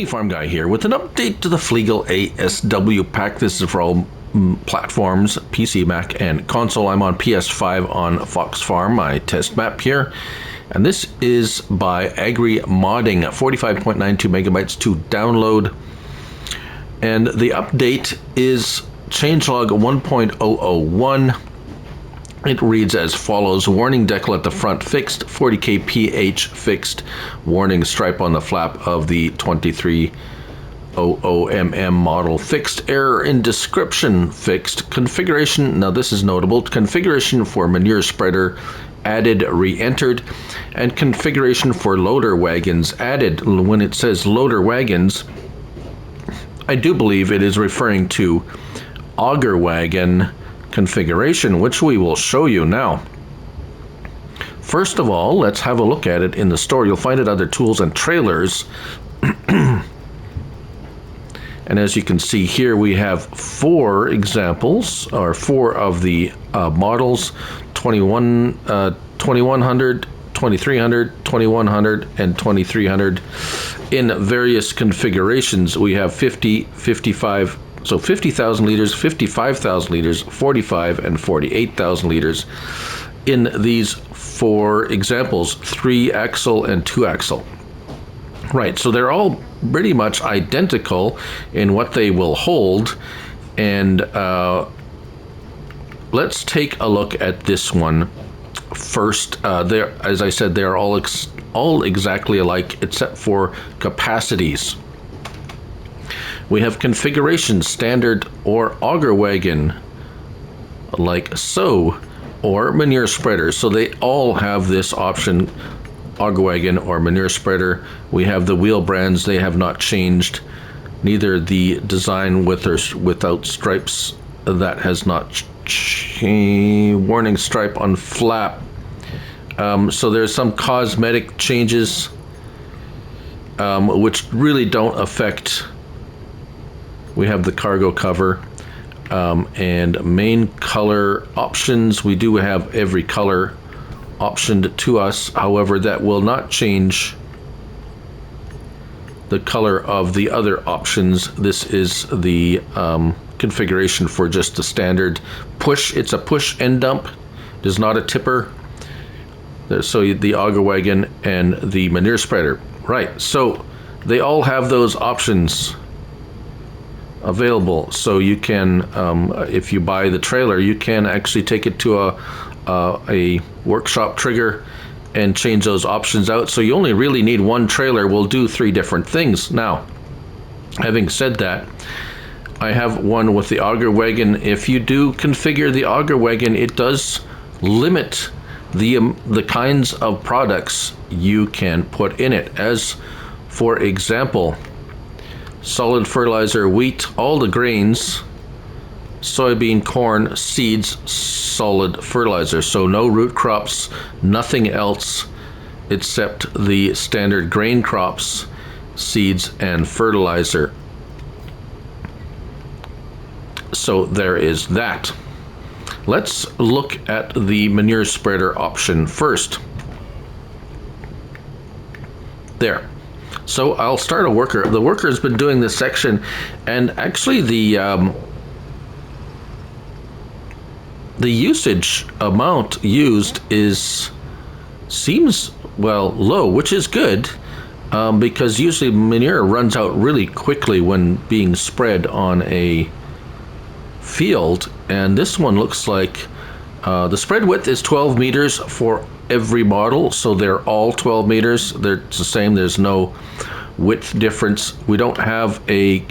Tiny Farm Guy here with an update to the Fliegl ASW Pack. This is for all platforms, PC, Mac, and console. I'm on PS5 on Fox Farm, my test map here. And this is by AgrarModding, 45.92 megabytes to download. And the update is changelog 1.001. It reads as follows: warning decal at the front fixed, 40 kph fixed, warning stripe on the flap of the 2300mm model fixed, error in description fixed, configuration, now this is notable, configuration for manure spreader added, re-entered, and configuration for loader wagons added. When it says loader wagons, I do believe it is referring to auger wagon configuration, which we will show you now. First of all, let's have a look at it in the store. You'll find it under tools and trailers. And as you can see here, we have four examples, or four of the models: 2100, 2300, 2100, and 2300 in various configurations. We have 50, 55, so 50,000 liters, 55,000 liters, 45, and 48,000 liters in these four examples, 3-axle and 2-axle. Right, so they're all pretty much identical in what they will hold. And let's take a look at this one first. As I said, they're all exactly alike except for capacities. We have configuration, standard or auger wagon, like so, or manure spreader. So they all have this option, auger wagon or manure spreader. We have the wheel brands, they have not changed. Neither the design with or without stripes, that has not changed. Warning stripe on flap. So there's some cosmetic changes which really don't affect. We have the cargo cover and main color options. We do have every color optioned to us. However, that will not change the color of the other options. This is the configuration for just the standard push. It's a push end dump. It is not a tipper. So the auger wagon and the manure spreader. Right, so they all have those options available. So you can, if you buy the trailer, you can actually take it to a workshop trigger and change those options out. So you only really need one trailer will do three different things. Now, having said that, I have one with the auger wagon. If you do configure the auger wagon, it does limit the kinds of products you can put in it. As for example, solid fertilizer, wheat, all the grains, soybean, corn, seeds, solid fertilizer. So no root crops, nothing else except the standard grain crops, seeds, and fertilizer. So there is that. Let's look at the manure spreader option first. There. So I'll start a worker. The worker has been doing this section, and actually the usage amount used seems low, which is good, because usually manure runs out really quickly when being spread on a field, and this one looks like the spread width is 12 meters for every model, so they're all 12 meters. They're the same. There's no width difference. We don't have a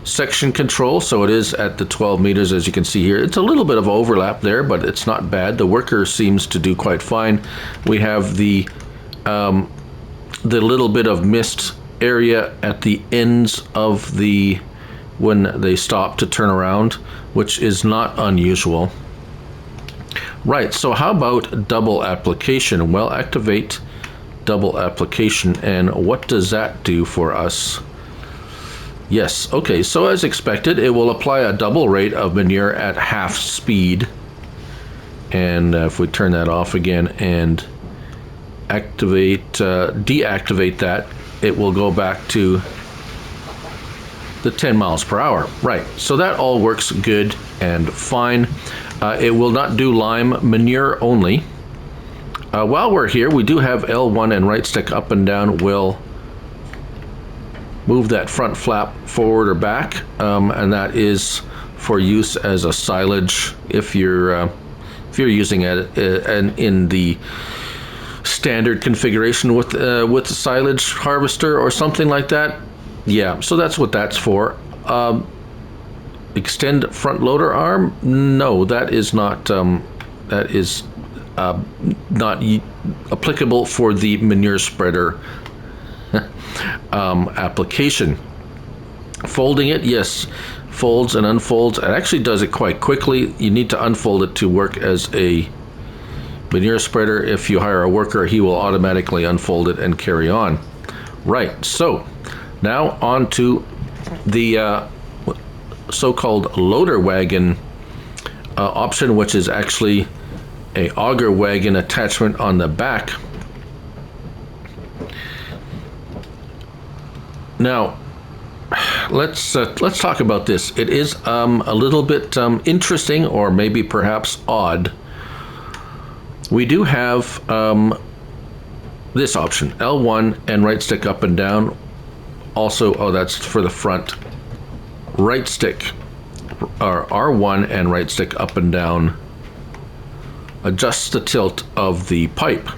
section control, so it is at the 12 meters, as you can see here. It's a little bit of overlap there, but it's not bad. The worker seems to do quite fine. We have the little bit of mist area at the ends of the when they stop to turn around, which is not unusual. Right, so how about double application? Well, activate double application, and what does that do for us? Yes, okay, so as expected, it will apply a double rate of manure at half speed. And if we turn that off again and deactivate that, it will go back to the 10 miles per hour. Right, so that all works good and fine. It will not do lime manure only. While we're here, we do have L1 and right stick up and down will move that front flap forward or back, and that is for use as a silage if you're using it in the standard configuration with the silage harvester or something like that. Yeah, so that's what that's for. Extend front loader arm? No, that is not not applicable for the manure spreader application. Folding it, yes, folds and unfolds. It actually does it quite quickly. You need to unfold it to work as a manure spreader. If you hire a worker, he will automatically unfold it and carry on. Right, so now on to the so-called loader wagon option, which is actually a auger wagon attachment on the back. Now, let's talk about this. It is a little bit interesting, or maybe perhaps odd. We do have this option, L1 and right stick up and down. Also, oh, that's for the front. Right stick, or R1 and right stick up and down, adjusts the tilt of the pipe.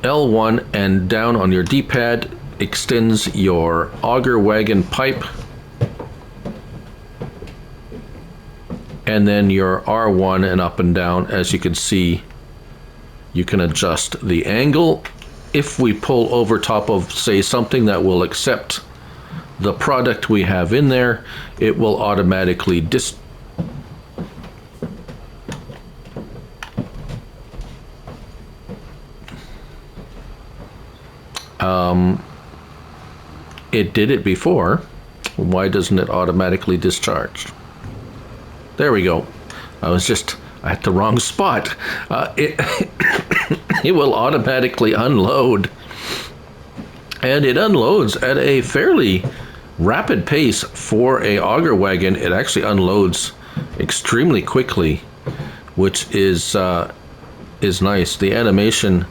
L1 and down on your D-pad extends your auger wagon pipe, and then your R1 and up and down, as you can see, you can adjust the angle. If we pull over top of, say, something that will accept the product we have in there, it will automatically it did it before. Why doesn't it automatically discharge? There we go. I was just at the wrong spot. It will automatically unload, and it unloads at a fairly rapid pace for a auger wagon. It actually unloads extremely quickly, which is nice. The animation,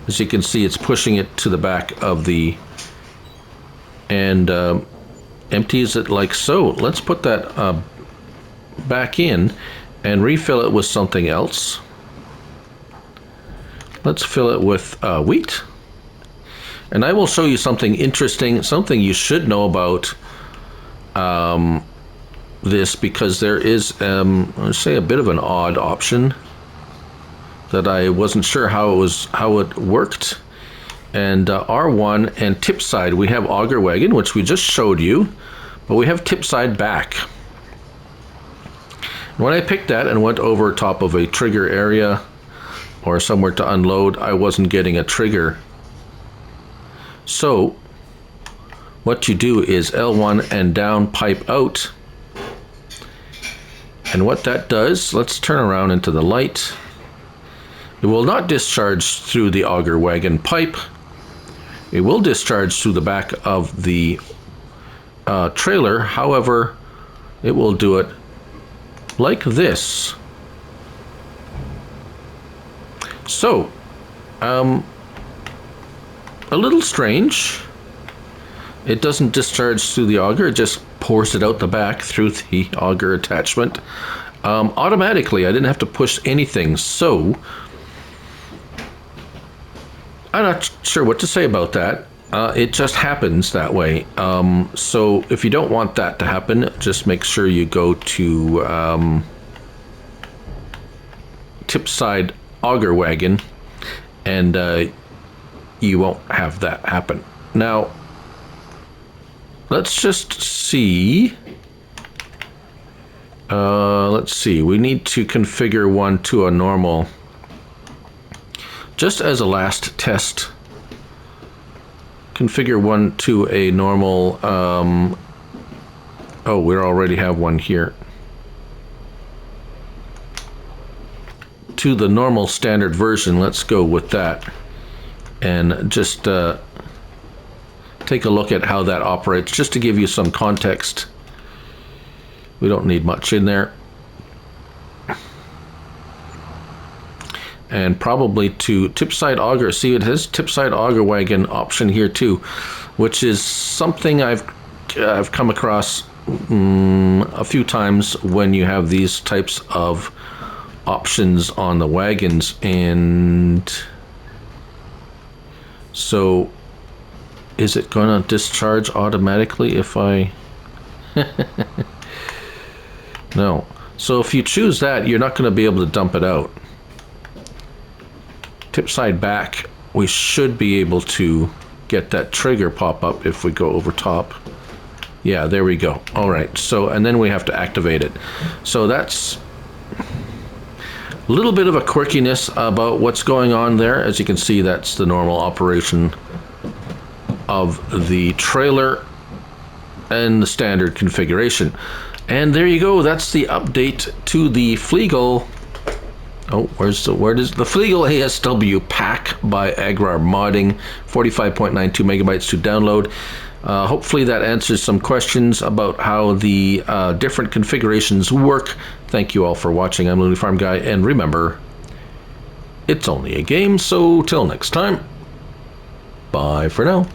as you can see, it's pushing it to the back of the and empties it like so. Let's put that back in and refill it with something else. Let's fill it with wheat. And I will show you something interesting, something you should know about this, because there is, let's say, a bit of an odd option that I wasn't sure how it worked. And R1 and tip side, we have auger wagon, which we just showed you, but we have tip side back. When I picked that and went over top of a trigger area or somewhere to unload, I wasn't getting a trigger. So what you do is L1 and down, pipe out. And what that does, let's turn around into the light. It will not discharge through the auger wagon pipe. It will discharge through the back of the trailer. However, it will do it like this. So, a little strange. It doesn't discharge through the auger, it just pours it out the back through the auger attachment automatically. I didn't have to push anything, so I'm not sure what to say about that. It just happens that way. So if you don't want that to happen, just make sure you go to tip side auger wagon, and you won't have that happen. Now, let's just see. Let's see. We need to configure one to a normal. Just as a last test, configure one to a normal. Oh, we already have one here. To the normal standard version, let's go with that. And just take a look at how that operates, just to give you some context. We don't need much in there. And probably to tip-side auger. See, it has tip-side auger wagon option here too, which is something I've come across a few times when you have these types of options on the wagons. And so is it going to discharge automatically if I no. So if you choose that, you're not going to be able to dump it out. Tip side back, we should be able to get that trigger pop up if we go over top. Yeah, there we go. All right, so, and then we have to activate it. So that's a little bit of a quirkiness about what's going on there. As you can see, that's the normal operation of the trailer and the standard configuration. And there you go, that's the update to the Fliegl. Oh, where does the Fliegl ASW Pack by AgrarModding, 45.92 megabytes to download. Hopefully that answers some questions about how the different configurations work. Thank you all for watching. I'm Looney Farm Guy, and remember, it's only a game, so till next time, bye for now.